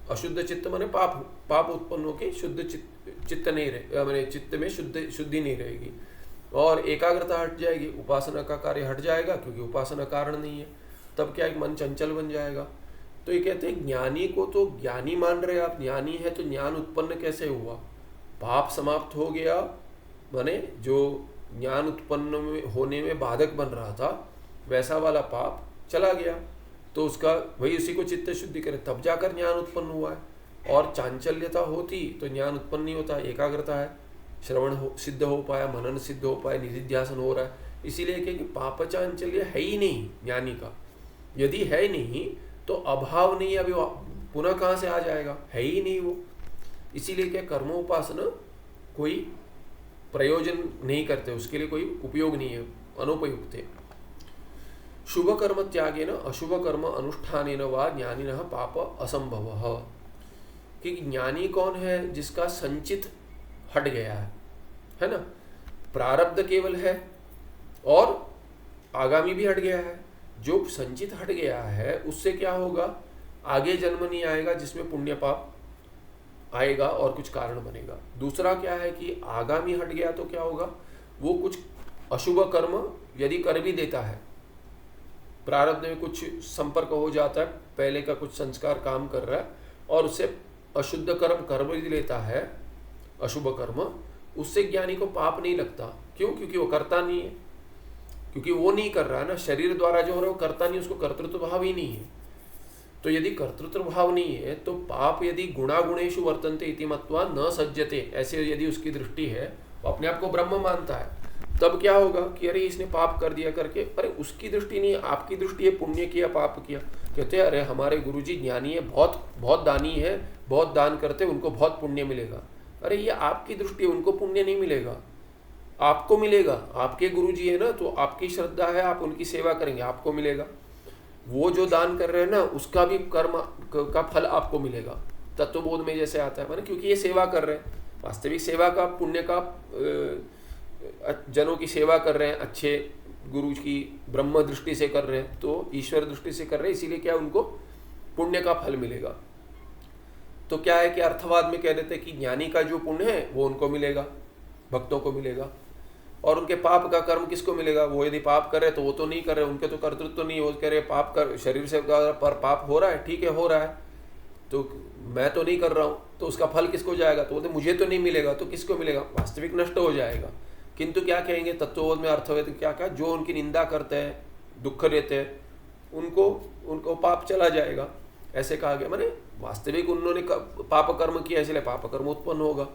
अशुद्ध चित्त माने पाप, पाप उत्पन्न होके शुद्ध चित्त नहीं रहे, माने चित्त में शुद्धि नहीं रहेगी और एकाग्रता हट जाएगी, उपासना का कार्य हट जाएगा क्योंकि उपासना कारण नहीं है। तब क्या, एक मन चंचल बन जाएगा। तो ये कहते हैं ज्ञानी को तो ज्ञानी मान रहे आप, ज्ञानी है तो ज्ञान उत्पन्न कैसे हुआ? पाप समाप्त हो गया, माने जो ज्ञान उत्पन्न होने में बाधक बन रहा था वैसा वाला पाप चला गया, तो उसका वही उसी को चित्त शुद्धि करे तब जाकर ज्ञान उत्पन्न हुआ है। और चांचल्यता होती तो ज्ञान उत्पन्न नहीं होता। एकाग्रता है, श्रवण सिद्ध हो पाया, मनन सिद्ध हो पाया, निधिध्यासन हो रहा है, इसीलिए कि पाप चांचल्य है ही नहीं ज्ञानी का। यदि है नहीं तो अभाव नहीं, अभी पुनः कहाँ से आ जाएगा, है ही नहीं वो। इसीलिए क्या कर्मोपासना कोई प्रयोजन नहीं करते, उसके लिए कोई उपयोग नहीं है, अनुपयुक्त है। शुभ कर्म त्यागेन अशुभ कर्म अनुष्ठानेन वा ज्ञानिनः पाप असंभवः। कि ज्ञानी कौन है? जिसका संचित हट गया है ना, प्रारब्ध केवल है और आगामी भी हट गया है। जो संचित हट गया है उससे क्या होगा, आगे जन्म नहीं आएगा जिसमें पुण्य पाप आएगा और कुछ कारण बनेगा। दूसरा क्या है कि आगामी हट गया तो क्या होगा, वो कुछ अशुभ कर्म यदि कर भी देता है, प्रारब्ध में कुछ संपर्क हो जाता है, पहले का कुछ संस्कार काम कर रहा है और उससे अशुद्ध कर्म कर भी लेता है, अशुभ कर्म, उससे ज्ञानी को पाप नहीं लगता। क्यों? क्योंकि वो करता नहीं है, क्योंकि वो नहीं कर रहा है ना, शरीर द्वारा जो हो रहा है वो करता नहीं, उसको कर्तृत्व भाव ही नहीं है। तो यदि कर्तृत्व भाव नहीं है तो पाप यदि गुणा गुणेषु वर्तन्ते इति मत्वा न सज्जते, ऐसे यदि उसकी दृष्टि है, वो अपने आप को ब्रह्म मानता है, तब क्या होगा कि अरे इसने पाप कर दिया करके, अरे उसकी दृष्टि नहीं, आपकी दृष्टि है, पुण्य किया पाप किया। कहते हैं अरे हमारे गुरुजी ज्ञानी है, बहुत बहुत दानी है, बहुत दान करते, उनको बहुत पुण्य मिलेगा। अरे ये आपकी दृष्टि है, उनको पुण्य नहीं मिलेगा, आपको मिलेगा। आपके गुरुजी है ना, तो आपकी श्रद्धा है, आप उनकी सेवा करेंगे, आपको मिलेगा। वो जो दान कर रहे हैं ना, उसका भी कर्म का फल आपको मिलेगा। तत्वबोध में जैसे आता है, माने क्योंकि ये सेवा कर रहे हैं, वास्तविक सेवा का, पुण्य का, जनों की सेवा कर रहे हैं, अच्छे गुरु की ब्रह्म दृष्टि से कर रहे हैं, तो ईश्वर दृष्टि से कर रहे हैं, इसीलिए क्या उनको पुण्य का फल मिलेगा। तो क्या है कि अर्थवाद में कह देते हैं कि ज्ञानी का जो पुण्य है वो उनको मिलेगा, भक्तों को मिलेगा, और उनके पाप का कर्म किसको मिलेगा? वो यदि पाप कर रहे तो वो तो नहीं कर रहे, उनके तो कर्तृत्व तो नहीं, वो कह रहे पाप कर, शरीर से पर पाप हो रहा है, ठीक है हो रहा है, तो मैं तो नहीं कर रहा हूँ, तो उसका फल किसको जाएगा? तो बोलते मुझे तो नहीं मिलेगा, तो किसको मिलेगा? वास्तविक नष्ट हो जाएगा। किंतु क्या कहेंगे तत्वबोध में, अर्थवेद क्या कहा, जो उनकी निंदा करते हैं, दुख देते हैं, उनको पाप चला जाएगा, ऐसे कहा गया। माने वास्तविक उन्होंने पाप कर्म किया, इसलिए पाप कर्म उत्पन्न होगा।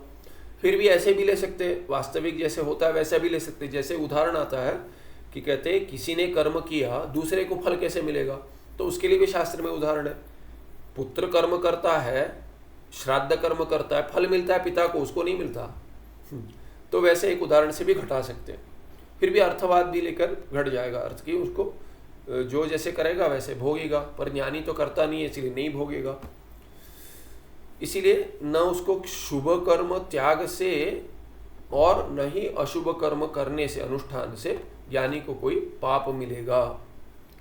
फिर भी ऐसे भी ले सकते हैं, वास्तविक जैसे होता है वैसा भी ले सकते हैं। जैसे उदाहरण आता है कि कहते हैं किसी ने कर्म किया, दूसरे को फल कैसे मिलेगा? तो उसके लिए भी शास्त्र में उदाहरण है। पुत्र कर्म करता है, श्राद्ध कर्म करता है, फल मिलता है पिता को, उसको नहीं मिलता। तो वैसे एक उदाहरण से भी घटा सकते हैं। फिर भी अर्थवाद भी लेकर घट जाएगा, अर्थ की उसको जो जैसे करेगा वैसे भोगेगा, पर ज्ञानी तो करता नहीं है इसलिए नहीं भोगेगा। इसीलिए न उसको शुभ कर्म त्याग से और न ही अशुभ कर्म करने से, अनुष्ठान से ज्ञानी को कोई पाप मिलेगा।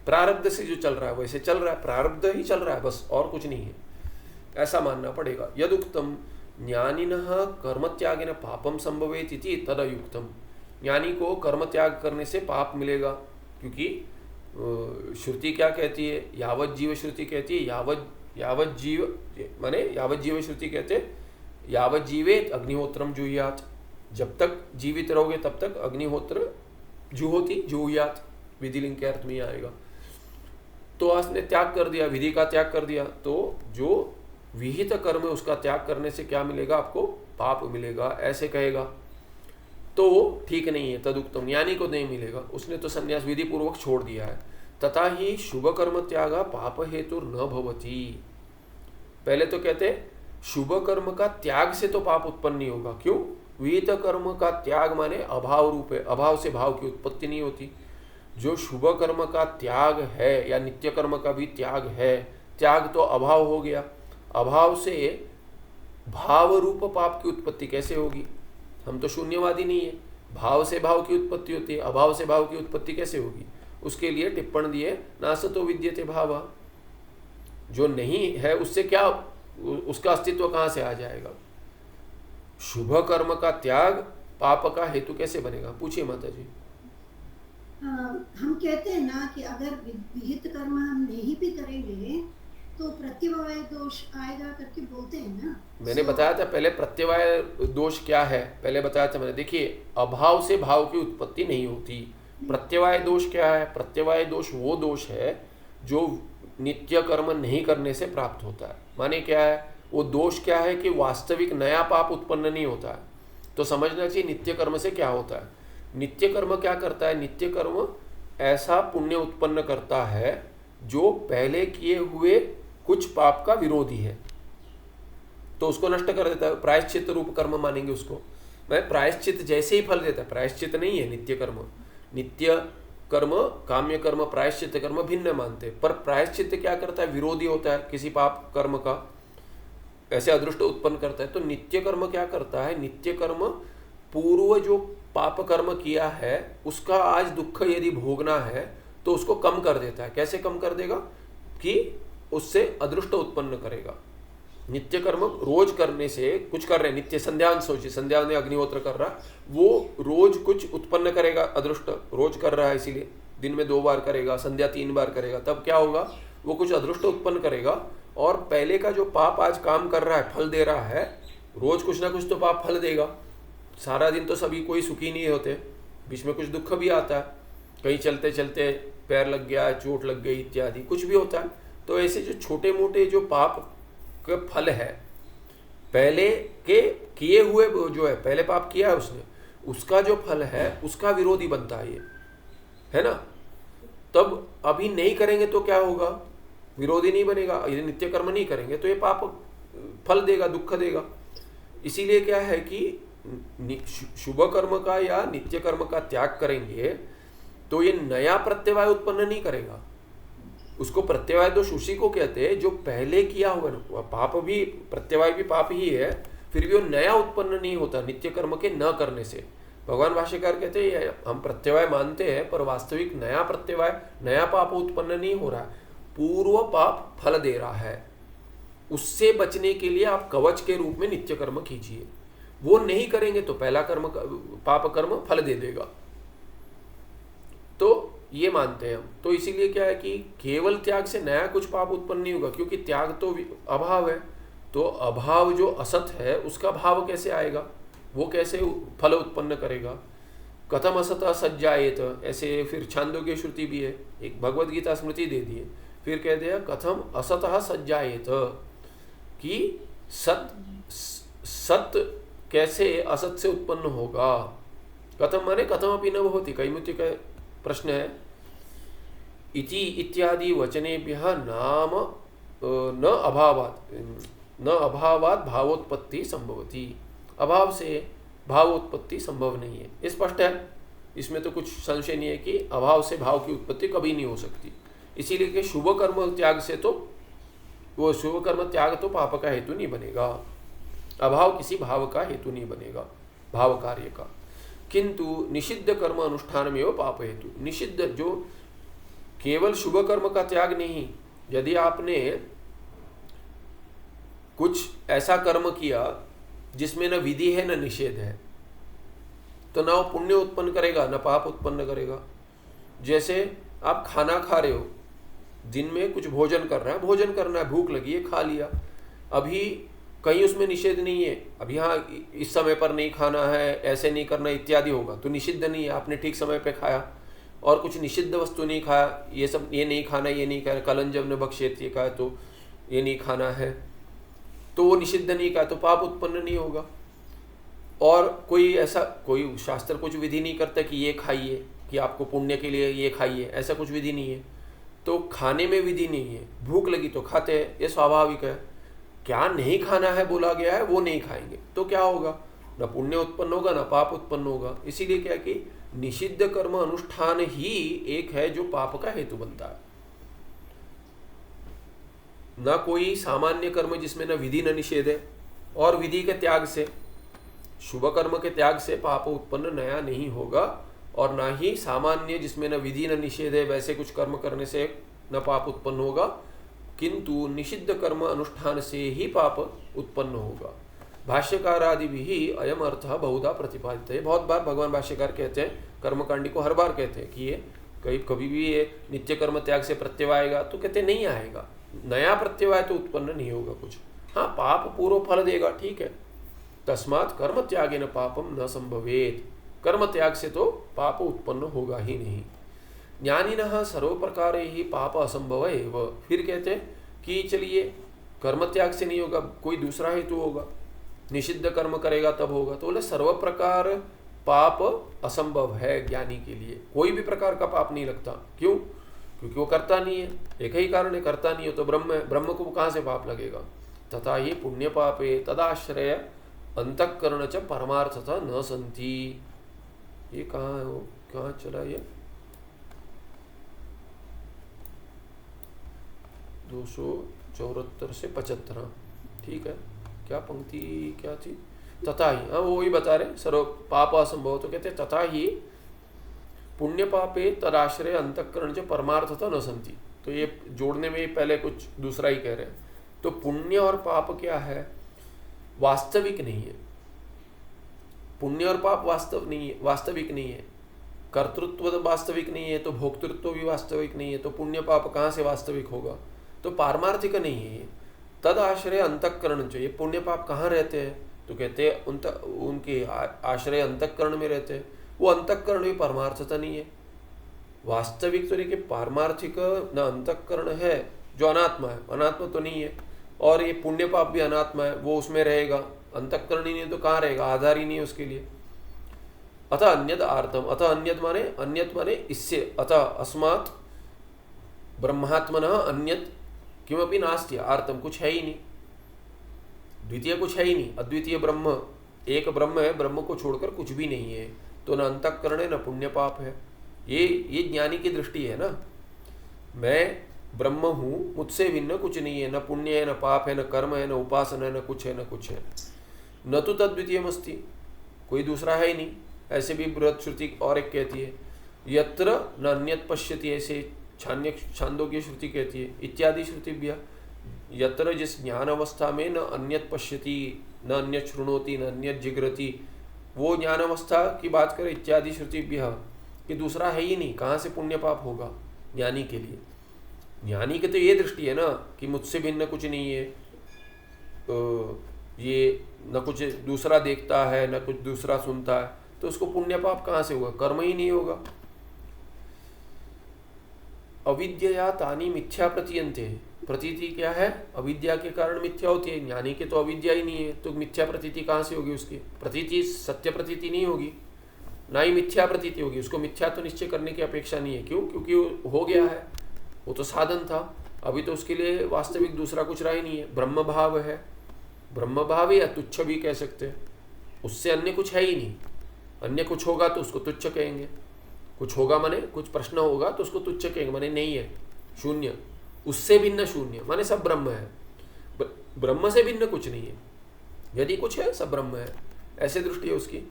प्रारब्ध से जो चल रहा है वैसे चल रहा है, प्रारब्ध ही चल रहा है बस, और कुछ नहीं है, ऐसा मानना पड़ेगा। यदुक्तम ज्ञानिनः कर्म त्यागेन पापम संभवेत इति तदयुक्तम। ज्ञानी को कर्म त्याग करने से पाप मिलेगा, क्योंकि श्रुति क्या कहती है? यावत जीव श्रुति कहती है, यावत जीव माने यावत जीव श्रुति कहते यावत जीवेत अग्निहोत्रम जुह्यात। जब तक जीवित रहोगे तब तक अग्निहोत्र जुहोति जुह्यात, विधिलिंग के अर्थ में आएगा। तो उसने त्याग कर दिया, विधि का त्याग कर दिया, तो जो विहित कर्म है उसका त्याग करने से क्या मिलेगा? आपको पाप मिलेगा, ऐसे कहेगा तो ठीक नहीं है। तदुक्तम, ज्ञानी को नहीं मिलेगा, उसने तो संन्यास विधि पूर्वक छोड़ दिया है। तथा ही शुभ कर्म त्यागा पाप हेतु न भवती। पहले तो कहते शुभ कर्म का त्याग से तो पाप उत्पन्न नहीं होगा। क्यों? विहित कर्म का त्याग माने अभाव रूप है, अभाव से भाव की उत्पत्ति नहीं होती। जो शुभ कर्म का त्याग है या नित्य कर्म का भी त्याग है, त्याग तो अभाव हो गया, अभाव से भाव रूप पाप की उत्पत्ति कैसे होगी? हम तो शून्यवादी नहीं है, भाव से भाव की उत्पत्ति होती है, अभाव से भाव की उत्पत्ति कैसे होगी? उसके लिए टिप्पण दिए नासतो विद्यते भाव, जो नहीं है उससे क्या उसका अस्तित्व कहाँ से आ जाएगा? शुभ कर्म का त्याग पाप का हेतु कैसे बनेगा? पूछिए माता जी। हम कहते हैं ना कि अगर विहित कर्म हम नहीं भी करेंगे तो प्रत्यवाय दोष आएगा करके बोलते हैं ना। मैंने बताया था पहले प्रत्यवाय दोष क्या है, पहले बताया था मैंने। देखिए, अभाव से भाव की उत्पत्ति नहीं होती। प्रत्यवाय दोष क्या है? प्रत्यवाय दोष वो दोष है जो नित्य कर्म नहीं करने से प्राप्त होता है। माने क्या है वो दोष? क्या है कि वास्तविक नया पाप उत्पन्न नहीं होता है। तो समझना चाहिए नित्य कर्म से क्या होता है। नित्य कर्म क्या करता है? नित्य कर्म ऐसा पुण्य उत्पन्न करता है जो पहले किए हुए कुछ पाप का विरोधी है, तो उसको नष्ट कर देता है। प्रायश्चित रूप कर्म मानेंगे उसको। मैं प्रायश्चित जैसे ही फल देता है, प्रायश्चित नहीं है नित्य कर्म। नित्य कर्म, काम्य कर्म, प्रायश्चित कर्म भिन्न मानते हैं, पर प्रायश्चित क्या करता है? विरोधी होता है किसी पाप कर्म का, ऐसे अदृष्ट उत्पन्न करता है। तो नित्य कर्म क्या करता है? नित्य कर्म पूर्व जो पाप कर्म किया है उसका आज दुख यदि भोगना है तो उसको कम कर देता है। कैसे कम कर देगा? कि उससे अदृष्ट उत्पन्न करेगा। नित्य कर्म रोज करने से कुछ कर रहे हैं, नित्य संध्यान सोचिए, संध्यान में अग्निहोत्र कर रहा, वो रोज कुछ उत्पन्न करेगा अदृष्ट, रोज कर रहा है इसीलिए दिन में 2 बार करेगा, संध्या 3 बार करेगा, तब क्या होगा? वो कुछ अदृष्ट उत्पन्न करेगा। और पहले का जो पाप आज काम कर रहा है, फल दे रहा है, रोज कुछ ना कुछ तो पाप फल देगा। सारा दिन तो सभी कोई सुखी नहीं होते, बीच में कुछ दुख भी आता है, कहीं चलते चलते पैर लग गया, चोट लग गई इत्यादि कुछ भी होता है। तो ऐसे जो छोटे मोटे जो पाप का फल है, पहले के किए हुए जो है, पहले पाप किया है उसने, उसका जो फल है उसका विरोधी बनता है ये, है ना। तब अभी नहीं करेंगे तो क्या होगा? विरोधी नहीं बनेगा। यदि नित्य कर्म नहीं करेंगे तो ये पाप फल देगा, दुख देगा। इसीलिए क्या है कि शुभ कर्म का या नित्य कर्म का त्याग करेंगे तो ये नया प्रत्यवाय उत्पन्न नहीं करेगा। उसको प्रत्यवाय दोष उसी को कहते हैं जो पहले किया हुआ ना पाप भी, प्रत्यवाय भी पाप ही है, फिर भी वो नया उत्पन्न नहीं होता नित्य कर्म के न करने से। भगवान भाष्यकार कहते हैं हम प्रत्यवाय मानते हैं पर वास्तविक नया प्रत्यवाय, नया पाप उत्पन्न नहीं हो रहा है, पूर्व पाप फल दे रहा है। उससे बचने के लिए आप कवच के रूप में नित्य कर्म कीजिए। वो नहीं करेंगे तो पहला कर्म, पाप कर्म फल दे देगा। तो ये मानते हैं हम। तो इसीलिए क्या है कि केवल त्याग से नया कुछ पाप उत्पन्न नहीं होगा, क्योंकि त्याग तो अभाव है। तो अभाव जो असत है उसका भाव कैसे आएगा? वो कैसे फल उत्पन्न करेगा? कथम असत सज्जाएत, ऐसे फिर छांदोग्य श्रुति भी है, एक भगवद गीता स्मृति दे दी है। फिर कह दिया कथम असतः सज्जाएत, कि सत कैसे असत से उत्पन्न होगा। कथम माने कथम अपि न भवति, कैमुत्य का प्रश्न है। इति इत्यादि वचनेभ्यः नाम न अभावात् भावोत्पत्ति संभवति। अभाव से भावोत्पत्ति संभव नहीं है, ये स्पष्ट है। इसमें तो कुछ संशय नहीं है कि अभाव से भाव की उत्पत्ति कभी नहीं हो सकती। इसीलिए कि शुभ कर्म त्याग से तो, वो शुभ कर्म त्याग तो पाप का हेतु नहीं बनेगा, अभाव किसी भाव का हेतु नहीं बनेगा, भाव कार्य का। किंतु निषिद्ध कर्म अनुष्ठान में वो पाप हेतु। निषिद्ध जो केवल शुभ कर्म का त्याग नहीं, यदि आपने कुछ ऐसा कर्म किया जिसमें न विधि है न निषेध है, तो ना वो पुण्य उत्पन्न करेगा न पाप उत्पन्न करेगा। जैसे आप खाना खा रहे हो, दिन में कुछ भोजन कर रहा है, भोजन करना है, भूख लगी है, खा लिया, अभी कहीं उसमें निषेध नहीं है, अभी हाँ इस समय पर नहीं खाना है, ऐसे नहीं करना इत्यादि होगा, तो निषिद्ध नहीं है, आपने ठीक समय पे खाया। और कुछ निषिद्ध वस्तु नहीं खाया, ये सब ये नहीं खाना, ये नहीं खाना, कलंजम ने बक्षेत ये कहा तो ये नहीं खाना है, तो वो निषिद्ध नहीं कहा तो पाप उत्पन्न नहीं होगा। और कोई ऐसा, कोई शास्त्र कुछ विधि नहीं करता कि ये खाइए, कि आपको पुण्य के लिए ये खाइए, ऐसा कुछ विधि नहीं है। तो खाने में विधि नहीं है, भूख लगी तो खाते हैं, ये स्वाभाविक है। क्या नहीं खाना है बोला गया है वो नहीं खाएंगे तो क्या होगा? न पुण्य उत्पन्न होगा न पाप उत्पन्न होगा। इसीलिए क्या कि निषिद्ध कर्म अनुष्ठान ही एक है जो पाप का हेतु बनता है, न कोई सामान्य कर्म जिसमें न विधि न निषेध है। और विधि के त्याग से, शुभ कर्म के त्याग से पाप उत्पन्न नया नहीं होगा, और ना ही सामान्य जिसमें न विधि न निषेध है वैसे कुछ कर्म करने से न पाप उत्पन्न होगा। किंतु निषिद्ध कर्म अनुष्ठान से ही पाप उत्पन्न होगा। भाष्यकार आदि भी अयम अर्थ बहुधा प्रतिपादित है। बहुत बार भगवान भाष्यकार कहते हैं, कर्मकांडी को हर बार कहते हैं कि ये कभी भी ये नित्य कर्म त्याग से प्रत्यय आएगा, तो कहते नहीं आएगा, नया प्रत्यय तो उत्पन्न नहीं होगा कुछ। हाँ, पाप पूर्व फल देगा, ठीक है। तस्मात् कर्म त्यागेन पापम न संभवेत, कर्म त्याग से तो पाप उत्पन्न होगा ही नहीं। ज्ञानिनः सर्व प्रकार ही पाप असंभव है। फिर कहते हैं कि चलिए कर्म त्याग से नहीं होगा, कोई दूसरा हेतु होगा, निषिद्ध कर्म करेगा तब होगा। तो बोले सर्व प्रकार पाप असंभव है ज्ञानी के लिए, कोई भी प्रकार का पाप नहीं लगता। क्यों? क्योंकि वो करता नहीं है, एक ही कारण है, करता नहीं हो तो ब्रह्म है, ब्रह्म को कहाँ से पाप लगेगा। तथा ही पुण्य पापे तदाश्रय अंतःकरण च परमार्थतः न संति। ये कहाँ है, वो कहाँ चला ये 274 से 75, ठीक है। क्या पंक्ति क्या थी? तथा ही, हाँ वो ही बता रहे, सर्व पाप असंभव, तो कहते तथा ही पुण्य पापे तदाश्रय अंतःकरण च परमार्थतः न संति। तो ये जोड़ने में पहले कुछ दूसरा ही कह रहे हैं। तो पुण्य और पाप क्या है? वास्तविक नहीं है। पुण्य और पाप वास्तविक नहीं है। कर्तृत्व तो वास्तविक नहीं है, तो भोक्तृत्व भी वास्तविक नहीं है, तो पुण्य पाप कहाँ से वास्तविक होगा? तो पारमार्थिक नहीं है ये। तद आश्रय अंतःकरण चाहिए। पुण्य पाप कहाँ रहते हैं? तो कहते हैं उनके आश्रय अंतःकरण में रहते हैं। वो अंतःकरण भी परमार्थता नहीं है, वास्तविक तो देखिए पारमार्थिक न अंतःकरण है जो अनात्मा है, अनात्मा तो नहीं है। और ये पुण्य पाप भी अनात्मा है, वो उसमें रहेगा, अंतःकरण ही नहीं तो कहाँ रहेगा, आधार ही नहीं है उसके लिए। अतः अन्यद आर्तम, अतः अन्यत माने इससे, अतः अस्मात् ब्रह्मात्मनः अन्यत किमपि नास्ति, आर्तम कुछ है ही नहीं, द्वितीय कुछ है ही नहीं, अद्वितीय ब्रह्म एक ब्रह्म है, ब्रह्म को छोड़कर कुछ भी नहीं है। तो न अंतःकरण है न पुण्य पाप है। ये ज्ञानी की दृष्टि है ना, मैं ब्रह्म हूँ, मुझसे भिन्न कुछ नहीं है, न पुण्य है न पाप है न कर्म है न उपासना है न कुछ है न कुछ है। न तो तद्वितीयमस्ति, कोई दूसरा है ही नहीं। ऐसे भी बृहत श्रुति और एक कहती है, यत्र न अन्यत पश्यति, ऐसे छांदोग्य श्रुति कहती है, इत्यादि श्रुतिभ्यः। यत्र जिस ज्ञान अवस्था में न अन्यत पश्यति न अन्यत शृणोति न अन्यत जिग्रति, वो ज्ञान अवस्था की बात करें इत्यादि श्रुतिभ्यः, कि दूसरा है ही नहीं, कहाँ से पुण्य पाप होगा ज्ञानी के लिए। ज्ञानी की तो ये दृष्टि है ना कि मुझसे भिन्न कुछ नहीं है, ये न कुछ दूसरा देखता है न कुछ दूसरा सुनता है, तो उसको पुण्य पाप कहाँ से होगा, कर्म ही नहीं होगा। अविद्या तानी मिथ्या प्रतीयन्ते, प्रतीति क्या है, अविद्या के कारण मिथ्या होती है। ज्ञानी के तो अविद्या ही नहीं है, तो मिथ्या प्रतीति कहाँ से होगी उसकी? प्रतीति सत्य प्रतीति नहीं होगी, ना ही मिथ्या प्रतीति होगी। उसको मिथ्या तो निश्चय करने की अपेक्षा नहीं है। क्यों? क्योंकि वो हो गया है, वो तो साधन था, अभी तो उसके लिए वास्तविक दूसरा कुछ रहा ही नहीं है। ब्रह्म भाव है, ब्रह्म भाव या तुच्छ भी कह सकते हैं, उससे अन्य कुछ है ही नहीं। अन्य कुछ होगा तो उसको तुच्छ कहेंगे, कुछ होगा माने कुछ प्रश्न होगा तो उसको तुच्छ कहेंगे, माने नहीं है, शून्य, उससे भिन्न शून्य, माने सब ब्रह्म है, ब्रह्म से भिन्न कुछ नहीं है। यदि कुछ है सब ब्रह्म है, ऐसे दृष्टि है उसकी।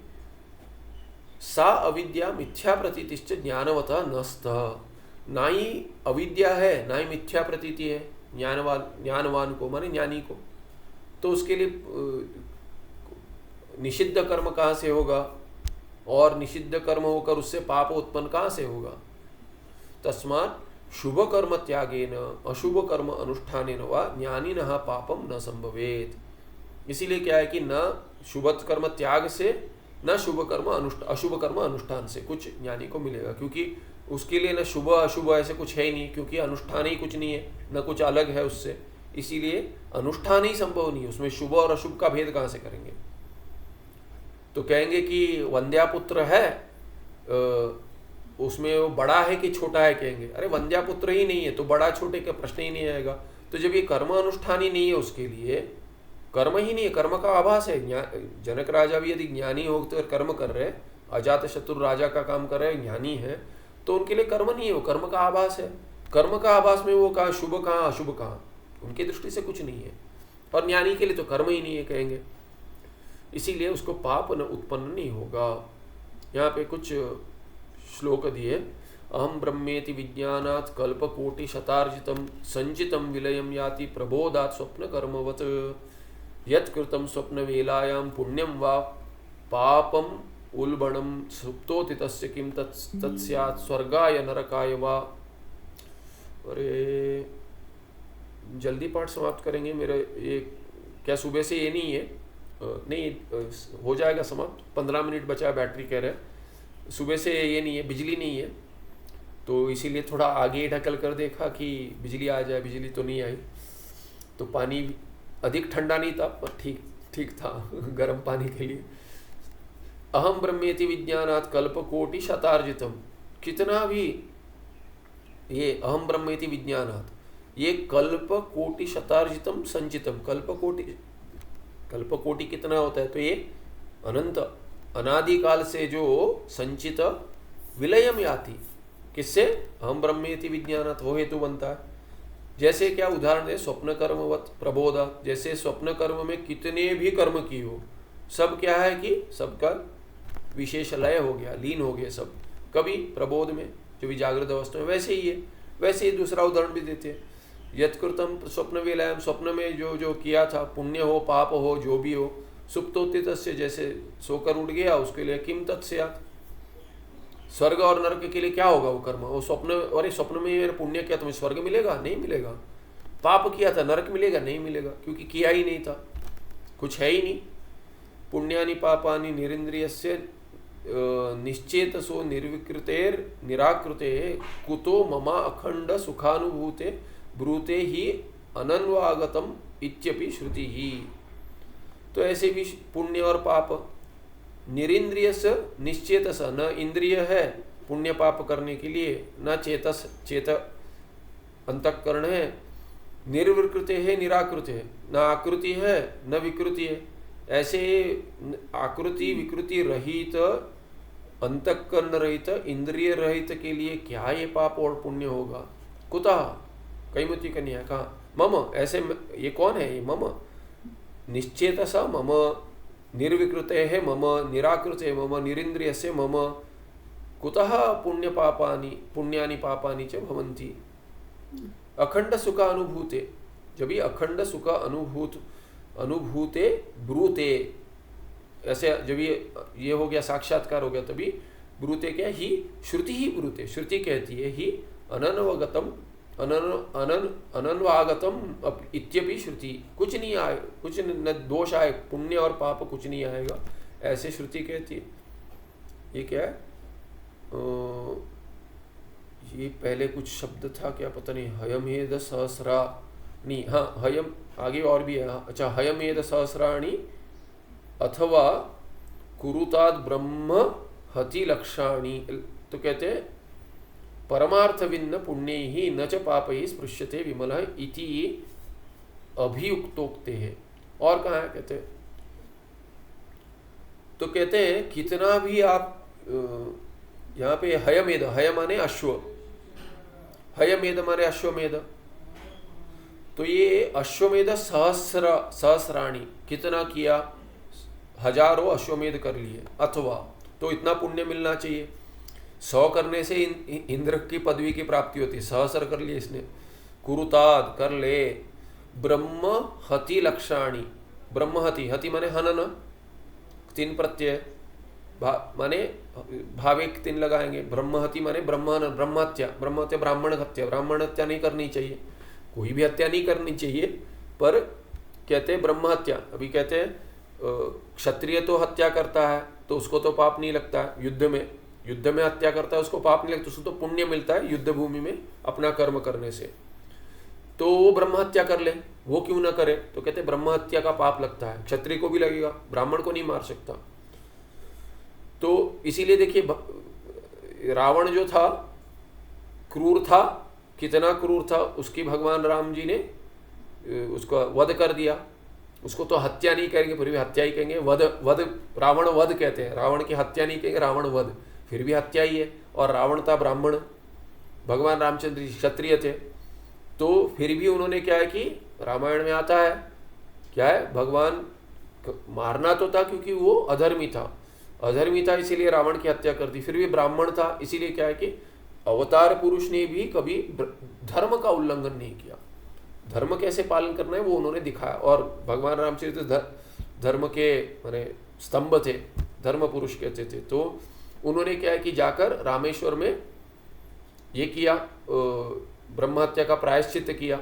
सा अविद्या मिथ्या प्रतीतिश्च ज्ञानवतः नस्तः, ना ही अविद्या है ना ही मिथ्या प्रतीति है ज्ञानवान को, माने ज्ञानी को। तो उसके लिए निषिद्ध कर्म कहाँ से होगा, और निषिद्ध कर्म होकर उससे पाप उत्पन्न कहाँ से होगा? तस्मात् शुभ कर्म त्यागेन अशुभ कर्म अनुष्ठानेन वा ज्ञानिनः पापम न संभवेत्। इसीलिए क्या है कि न शुभ कर्म त्याग से न शुभ कर्म अशुभ कर्म अनुष्ठान से कुछ ज्ञानी को मिलेगा, क्योंकि उसके लिए न शुभ अशुभ ऐसे कुछ है ही नहीं, क्योंकि अनुष्ठान ही कुछ नहीं है, न कुछ अलग है उससे, इसीलिए अनुष्ठान ही संभव नहीं है। उसमें शुभ और अशुभ का भेद कहाँ से करेंगे? तो कहेंगे कि वंद्यापुत्र है, उसमें वो बड़ा है कि छोटा है, कहेंगे अरे वंद्यापुत्र ही नहीं है तो बड़ा छोटे का प्रश्न ही नहीं आएगा। तो जब ये कर्म अनुष्ठान ही नहीं है, उसके लिए कर्म ही नहीं है, कर्म का आभास है। जनक राजा भी यदि ज्ञानी हो तो कर्म कर रहे, अजात शत्रु राजा का काम कर रहे, ज्ञानी है, तो उनके लिए कर्म नहीं है, वो कर्म का आभास है। कर्म का आभास में वो कहाँ शुभ कहाँ अशुभ कहाँ, उनकी दृष्टि से कुछ नहीं है। और ज्ञानी के लिए तो कर्म ही नहीं है, कहेंगे, इसीलिए उसको पाप न उत्पन्न नहीं होगा। यहाँ पे कुछ श्लोक दिए, अहम ब्रह्मेति विज्ञानात् कल्पकोटि शतार्जितं संचितं विलयं याति प्रबोधात् स्वप्नकर्मवत् यत्कृतं स्वप्नवेलायां पुण्यं वा पापम् उल्बणं सुप्तोति तस्य किं तत्स्यात् स्वर्गाय नरकाय वा। अरे जल्दी पाठ समाप्त करेंगे, मेरे ये क्या सुबह से ये नहीं है, नहीं हो जाएगा समाप्त, 15 मिनट बचा है, बैटरी कह रहे हैं। सुबह से ये नहीं है, बिजली नहीं है, तो इसीलिए थोड़ा आगे ढकल कर देखा कि बिजली आ जाए, बिजली तो नहीं आई। तो पानी अधिक ठंडा नहीं था पर ठीक ठीक था गर्म पानी के लिए। अहम ब्रह्मेति विज्ञानात् कल्पकोटि शतार्जितम, कितना भी ये अहम ब्रह्मेति विज्ञानात्, ये कल्पकोटि शतार्जितम संचितम, कल्पकोटि कितना होता है, तो ये अनंत अनादिकाल से जो संचित विलयम याति, किससे, अहम ब्रह्मेति विज्ञानात्, वो हेतु बनता है। जैसे क्या उदाहरण है, स्वप्न कर्मवत प्रबोधा, जैसे स्वप्न कर्म में कितने भी कर्म किए हो, सब क्या है कि सबका विशेष लय हो गया, लीन हो गया सब, कभी प्रबोध में जो भी जागृत अवस्था में, वैसे ही है। वैसे ही दूसरा उदाहरण भी देते हैं, यत्कृतम स्वप्न वेलायाम, स्वप्न में जो जो किया था, पुण्य हो पाप हो जो भी हो, सुप्तोति तस्य, जैसे सोकर उठ गया उसके लिए किम तत्स्यात्, स्वर्ग और नरक के लिए क्या होगा वो कर्म, वो स्वप्न, अरे स्वप्न में मैंने पुण्य किया तुम्हें स्वर्ग मिलेगा, नहीं मिलेगा। पाप किया था नरक मिलेगा, नहीं मिलेगा, क्योंकि किया ही नहीं था, कुछ है ही नहीं। पुण्यानि पापानि निरिंद्रियस्य निश्चेतसो निर्विकृतेर निराकृते कुतो ममा अखंड सुखानुभूते ब्रूते ही अनन्वागतम इत्यपि श्रुति ही। तो ऐसे भी पुण्य और पाप, निरिंद्रिय से निश्चेतस, न इंद्रिय है पुण्य पाप करने के लिए, न चेतस चेत अंतःकरण है, निर्विकृत है निराकृत है, न आकृति है न विकृति है। ऐसे आकृति विकृति रहित, अंतःकरण रहित, इंद्रिय रहित के लिए क्या ये पाप और पुण्य होगा। कुतः, कैमुति कन्या कहा, मम, ऐसे ये कौन है, ये मम निश्चेतस मम, निर्विकृत है मम, निराकृत है मम, निरिंद्रिय से मम, कुतः पुण्य पापानि पुण्यानि पापानि च भवन्ति। अखंड सुख अनुभूते, जब ये अखंड सुख अनुभूते ब्रूते, ऐसे जब ये हो गया साक्षात्कार हो गया, तभी ब्रूते क्या ही, श्रुति ही ब्रूते, श्रुति कहती है ही अनन्वगतम अनन्वागतम इत्यपि श्रुति, कुछ नहीं आए, कुछ न दोष आए, पुण्य और पाप कुछ नहीं आएगा, ऐसे श्रुति कहती है। ये क्या है, ये पहले कुछ शब्द था क्या पता नहीं, हयमेध सहस्राणि, हाँ हयम, आगे और भी है, अच्छा हयमेध सहस्राणि अथवा कुरुताद ब्रह्म हति लक्षाणि, तो कहते हैं परमार्थ भिन्न पुण्य ही न च पाप ही स्पृश्यते विमल इति अभियुक्तोक्ते है। और कहाँ है कहते हैं, तो कहते हैं कितना भी आप यहाँ पे हयमेध, हय माने अश्व, हयमेध माने अश्वमेध, तो ये अश्वमेध सहस्राणी, कितना किया, हजारों अश्वमेध कर लिए, अथवा, तो इतना पुण्य मिलना चाहिए। 100 करने से इंद्र की पदवी की प्राप्ति होती है, सहस्र कर लिए इसने, कुरुताद कर ले, ब्रह्म हति लक्षाणी, ब्रह्म हति, हति माने हनन, 3 प्रत्यय, माने भाविक 3 लगाएंगे, ब्रह्म हति माने ब्रह्महनन, ब्रह्महत्या, ब्रह्महत्या ब्राह्मण हत्या, ब्राह्मण हत्या नहीं करनी चाहिए, कोई भी हत्या नहीं करनी चाहिए, पर कहते हैं ब्रह्म हत्या। अभी कहते हैं क्षत्रिय तो हत्या करता है तो उसको तो पाप नहीं लगता है, युद्ध में हत्या करता है उसको पाप नहीं लगता, उसको तो पुण्य मिलता है युद्ध भूमि में अपना कर्म करने से, तो वो ब्रह्म हत्या कर ले, वो क्यों ना करे, तो कहते हैं ब्रह्म हत्या का पाप लगता है, क्षत्रिय को भी लगेगा, ब्राह्मण को नहीं मार सकता। तो इसीलिए देखिए रावण जो था क्रूर था, कितना क्रूर था, उसकी भगवान राम जी ने उसको वध कर दिया, उसको तो हत्या नहीं कहेंगे फिर भी हत्या ही कहेंगे, वध रावण वध कहते हैं, रावण की हत्या नहीं कहेंगे, रावण वध, फिर भी हत्या ही है। और रावण था ब्राह्मण, भगवान रामचंद्र जी क्षत्रिय थे, तो फिर भी उन्होंने क्या है कि रामायण में आता है क्या है, भगवान मारना तो था क्योंकि वो अधर्मी था, इसीलिए रावण की हत्या कर दी, फिर भी ब्राह्मण था इसीलिए क्या है कि अवतार पुरुष ने भी कभी धर्म का उल्लंघन नहीं किया। धर्म कैसे पालन करना है वो उन्होंने दिखाया। और भगवान रामचरित्र धर्म के माने स्तंभ थे, धर्म पुरुष कहते थे। तो उन्होंने क्या है कि जाकर रामेश्वर में ये किया, ब्रह्म हत्या का प्रायश्चित किया।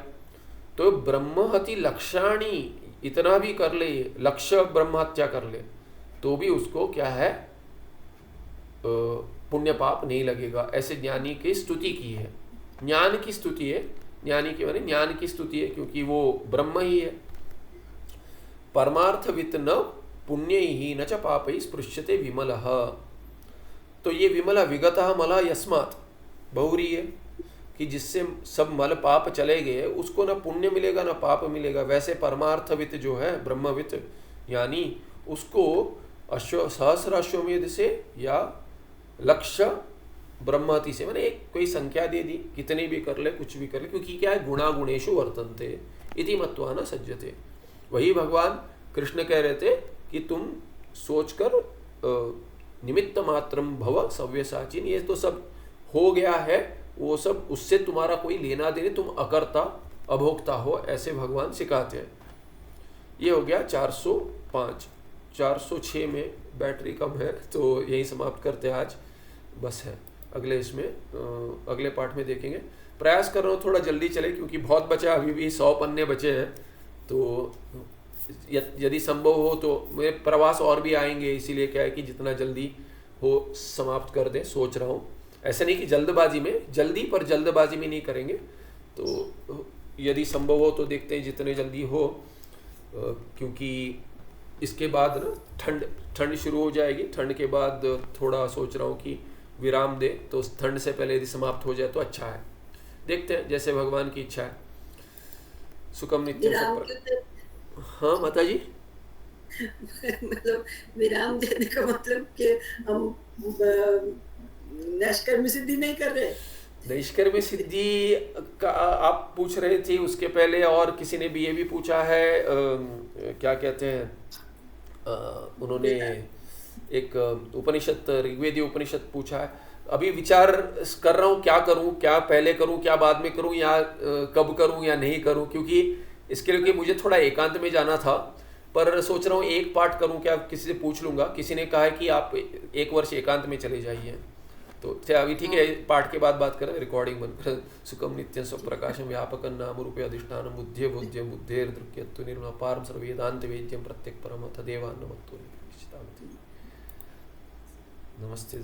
तो ब्रह्म हति लक्षाणी इतना भी कर ले, लक्ष्य ब्रह्म हत्या कर ले, तो भी उसको क्या है पुण्य पाप नहीं लगेगा। ऐसे ज्ञानी की स्तुति की है, ज्ञान की स्तुति है, ज्ञानी की माने ज्ञान की स्तुति है, क्योंकि वो ब्रह्म ही है। परमार्थवित न पुण्य ही न च पाप ही स्पृश्यते विमल। तो ये विमल विगतः मल यस्मात् बहुरी है कि जिससे सब मल पाप चले गए, उसको ना पुण्य मिलेगा ना पाप मिलेगा। वैसे परमार्थवित जो है ब्रह्मवित यानी उसको सहस्र अश्वमेध से या लक्ष्य ब्रह्मति से, मैंने एक कोई संख्या दे दी, कितनी भी कर ले कुछ भी कर ले, क्योंकि क्या है गुणा गुणेशु वर्तन्ते इति मत्वा न सज्जते। वही भगवान कृष्ण कह रहे थे कि तुम सोचकर निमित्त मात्रम भव सव्यसाचिन, ये तो सब हो गया है, वो सब उससे तुम्हारा कोई लेना देना, तुम अकर्ता अभोक्ता हो, ऐसे भगवान सिखाते हैं। ये हो गया 405। 406 में बैटरी कम है तो यही समाप्त करते हैं आज, बस है। अगले इसमें अगले पार्ट में देखेंगे। प्रयास कर रहा हूँ थोड़ा जल्दी चले क्योंकि बहुत बचा, अभी भी 100 पन्ने बचे हैं। तो यदि संभव हो तो मेरे प्रवास और भी आएंगे, इसीलिए क्या है कि जितना जल्दी हो समाप्त कर दें सोच रहा हूँ। ऐसा नहीं कि जल्दबाजी में, जल्दी पर जल्दबाजी में नहीं करेंगे। तो यदि संभव हो तो देखते हैं जितने जल्दी हो, क्योंकि इसके बाद ना ठंड शुरू हो जाएगी। ठंड के बाद थोड़ा सोच रहा हूँ कि विराम दे, तो ठंड से पहले यदि समाप्त हो जाए तो अच्छा है। देखते हैं जैसे भगवान की इच्छा है। सुखम नित्यम सब। हाँ माता जी। मतलब विराम देने का मतलब कि हम निष्कर्म सिद्धि नहीं कर रहे। निष्कर्म सिद्धि का आप पूछ रहे थे, उसके पहले और किसी ने भी ये भी पूछा है, क्या कहते हैं, उन्होंने एक उपनिषद, ऋग्वेदीय उपनिषद पूछा है। अभी विचार कर रहा हूँ क्या करूँ, क्या पहले करूँ, क्या बाद में करूँ, या कब करूँ या नहीं करूँ, क्योंकि इसके लिए मुझे थोड़ा एकांत में जाना था। पर सोच रहा हूँ एक पाठ करूँ क्या, किसी से पूछ लूँगा। किसी ने कहा है कि आप 1 वर्ष एकांत में चले जाइए, तो अभी ठीक है, पाठ के बाद बात करें, रिकॉर्डिंग बंद कर। सुखम नित्यं स्वप्रकाशम व्यापकं नाम रूपे अधिष्ठानं बुद्धे बुद्ध्यं बुद्धेर्दृक्यत्व निर्मलं पारं सर्ववेदान्त वेद्यं प्रत्यक् परमं तदेवान्नमत्तो निश्चितामति। नमस्ते।